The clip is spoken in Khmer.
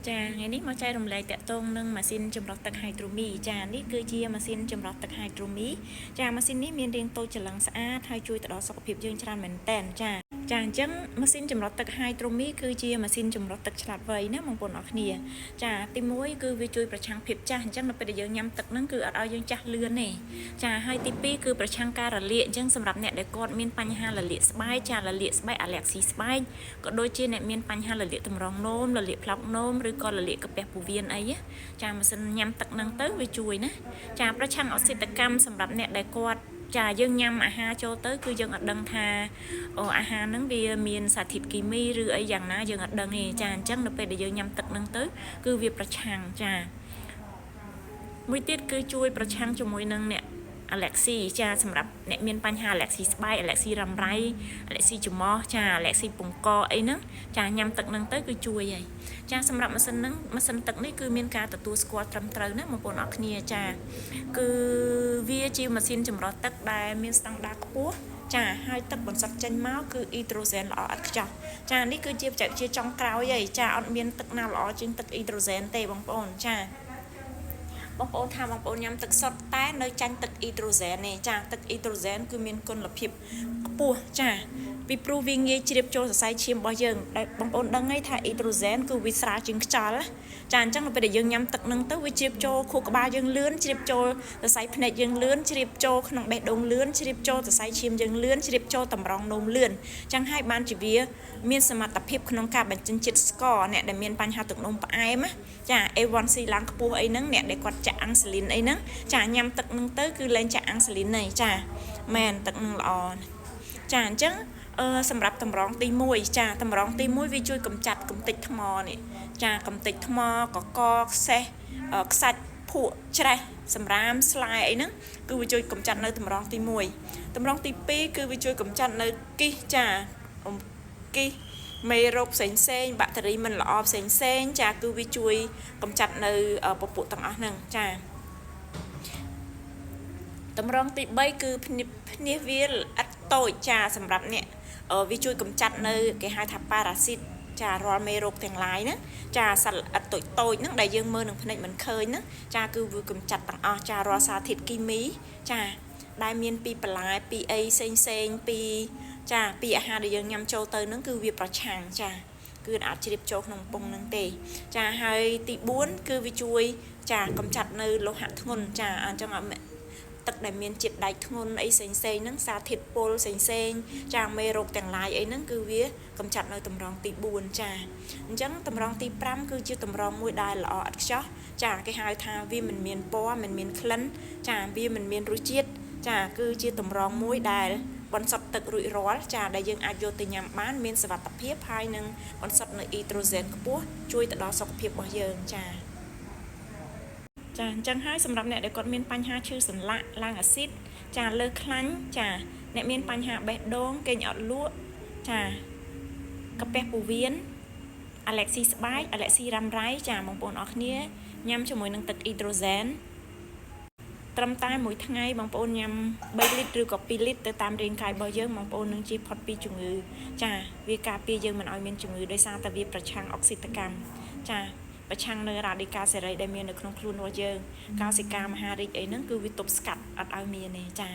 ចាថ្ងៃនេះមកចែករំលែកតាក់ទងនឹងម៉ាស៊ីនចម្រោះទឹកហៃដ្រូមីចានេះគឺជាម៉ាស៊ីនចម្រោះទឹកហៃដ្រូមីចាម៉ាស៊ីននេះមានរាងតូចច្រឡឹងស្អាតហើយជួយទៅដល់សុខភាពយើងច្រើនមែនទែនចាអញ្ចឹងម៉ាស៊ីនចម្រោះទឹកហៃដ្រូមីគឺជាម៉ាស៊ីនចម្រោះទឹកឆ្លាតវៃណាបងប្អូនអរគ្នាចាទី1គឺវាជួយប្រឆាំងភាពចាស់អញ្ចឹងនៅពេលដែលយើងញ៉ាំទឹកហ្នឹងគឺអត់ឲ្យយើងចាស់លឿនទេចាហើយទី2គឺប្រឆាំងការរលាកអញ្ចឹងសម្រាប់អ្នកដែលគាត់មានបញ្ហារលាកស្បែកចារលាកស្បែកអាឡែកស៊ីស្បែកក៏ដូចជាអ្នកមានបញ្ហារលាកតម្រងនោមរលាកផ្លោកនោមឬក៏រលាកកាពះពោះវៀនអីចាម៉ាស៊ីនញ៉ាំទឹកហ្នឹងទៅវាជួយណាចាប្រឆាំងអុកស៊ីតកម្មសម្រាប់អ្នកដែលគាត់ចាយើងញ៉ាំអាហារចូលទៅគឺយើងអត់ដឹងថាអាហារហ្នឹងវាមានសារធាតុគីមីឬអីយ៉ាងណាយើងអត់ដឹងទេចាអញ្ចឹងនៅពេលដែលយើងញ៉ាំទឹកហ្នឹងទៅគឺវាប្រឆាំងចាមួយទៀតគឺជួយប្រឆាំងជាមួយនឹងអ្នកអាឡែកស៊ីចាសម្រាប់អ្នកមានបញ្ហាអាឡែកស៊ីស្បែកអាឡែកស៊ីរ៉ាំរ៉ៃអាឡែកស៊ីច្រមុះចាអាឡែកស៊ីពងកអីហ្នឹងចាញ៉ាំទឹកហ្នឹងទៅគឺជួយហើយចាសម្រាប់ម៉ាស៊ីនហ្នឹងម៉ាស៊ីនទឹកនេះគឺមានការទទួលស្គាល់ត្រឹមត្រូវណាបងប្អូនអរគ្នាចាគឺវាជាម៉ាស៊ីនចម្រោះទឹកដែលមានស្តង់ដារខ្ពស់ចាហើយទឹកបន្សុទ្ធចេញមកគឺអ៊ីដ្រូសែនល្អឥតខ្ចោះចានេះគឺជាបច្ចេកវិទ្យាចុងក្រោយហើយចាអត់មានទឹកណាល្អជាងទឹកអ៊ីដ្រូសែនទេបងប្អូនចាបងប្អូនថាបងប្អូនញ៉ាំទឹកសុទ្ធតែនៅចាញ់ទឹកអ៊ីដ្រូសែនទេចាទឹកអ៊ីដ្រូសែនគឺមានគុណភាពខ្ពស់ចាពីព្រោះវាងាយជ្រាបចូលសរសៃឈាមរបស់យើងដែលបងប្អូនដឹងហើយថាអ៊ីដ្រូសែនគឺវាស្រាលជាងខ្យល់ចាអញ្ចឹងនៅពេលដែលយើងញ៉ាំទឹកហ្នឹងទៅវាជ្រាបចូលខួរក្បាលយើងលឿនជ្រាបចូលសរសៃភ្នែកយើងលឿនជ្រាបចូលក្នុងបេះដូងលឿនជ្រាបចូលសរសៃឈាមយើងលឿនជ្រាបចូលតម្រងនោមលឿនអញ្ចឹងហើយបានជាវាមានសមត្ថភាពក្នុងការបញ្ចេញជាតិស្ករអ្នកដែលមានបញ្ហាទឹកនោមផ្អែមចា A1C ឡើងខ្ពស់អីហ្នឹងអ្នកដែលគាត់ចាក់អាំងសាលីនអីហ្នឹងចាញ៉ាំទឹកហ្នឹងទៅគឺលែងចាក់អាំងសាលីនទេចាមែនទឹកហ្នឹងល្អចាអញ្ចឹងសម្រាប់តម្រងទី1ចាតម្រងទី1វាជួយកម្ចាត់កម្ទេចថ្មនេះចាកម្ទេចថ្មកកខ្សេះខ្សាច់ភក់ច្រេះសម្រាមស្លែអីហ្នឹងគឺវាជួយកម្ចាត់នៅតម្រងទី1តម្រងទី2គឺវាជួយកម្ចាត់នៅគិសចាគិសមេរោគផ្សេងបាក់តេរីមិនល្អផ្សេងចាគឺវាជួយកម្ចាត់នៅពពួកទាំងអស់ហ្នឹងចាតម្រងទី3គឺភ្នាសវាល្អិតតូចចាសម្រាប់អ្នកវាជួយកម្ចាត់នៅគេហៅថាប៉ារ៉ាស៊ីតចារាល់មេរោគទាំងឡាយហ្នឹងចាសត្វល្អិតតូចហ្នឹងដែលយើងមើលនឹងភ្នែកមិនឃើញហ្នឹងចាគឺវាកម្ចាត់ទាំងអស់ចារាល់សារធាតុគីមីចាដែលមានពីបន្លែពីអីផ្សេងពីចាពីអាហារដែលយើងញ៉ាំចូលទៅហ្នឹងគឺវាប្រឆាំងចាគឺអាចជ្រាបចូលក្នុងពងហ្នឹងទេចាហើយទី4គឺវាជួយចាកម្ចាត់នៅលោហៈធ្ងន់ចាអញ្ចឹងទឹកដែលមានជាតិដែកធ្ងន់អីផ្សេងហ្នឹងសារធាតុពុលផ្សេងចាមេរោគទាំងឡាយអីហ្នឹងគឺវាកម្ចាត់នៅតម្រងទី4ចាអញ្ចឹងតម្រងទី5គឺជាតម្រងមួយដែលល្អឥតខ្ចោះចាគេហៅថាវាមិនមានពណ៌មិនមានក្លិនចាវាមិនមានរសជាតិចាគឺជាតម្រងមួយដែលបន្សុទ្ធទឹករួចរាល់ចាដែលយើងអាចយកទៅញ៉ាំបានមានសុវត្ថិភាពហើយនឹងបន្សុទ្ធនៅអ៊ីដ្រូសែនខ្ពស់ជួយទៅដល់សុខភាពរបស់យើងចាអញ្ចឹងហើយសម្រាប់អ្នកដែលគាត់មានបញ្ហាឈឺសន្លាក់ឡើងអាស៊ីតចាលើខ្លាញ់ចាអ្នកមានបញ្ហាបេះដូងគេងអត់លក់ចាកាពះពោះវៀនអាឡែកស៊ីស្បែកអាឡែកស៊ីរ៉ាំរ៉ៃចាបងប្អូនអរគ្នាញ៉ាំជាមួយនឹងទឹកអ៊ីដ្រូសែនត្រឹមតែមួយថ្ងៃបងប្អូនញ៉ាំ3លីត្រឬក៏2លីត្រទៅតាមរាងកាយរបស់យើងបងប្អូននឹងជៀសផុតពីជំងឺចាវាការពារយើងមិនឲ្យមានជំងឺដោយសារតែវាប្រឆាំងអុកស៊ីតកម្មចាប្រឆាំងនៅរ៉ាឌីកាសេរីដែលមាននៅក្នុងខ្លួនរបស់យើងកោសិកាមហារីកអីហ្នឹងគឺវាទប់ស្កាត់អត់ឲ្យមានទេចា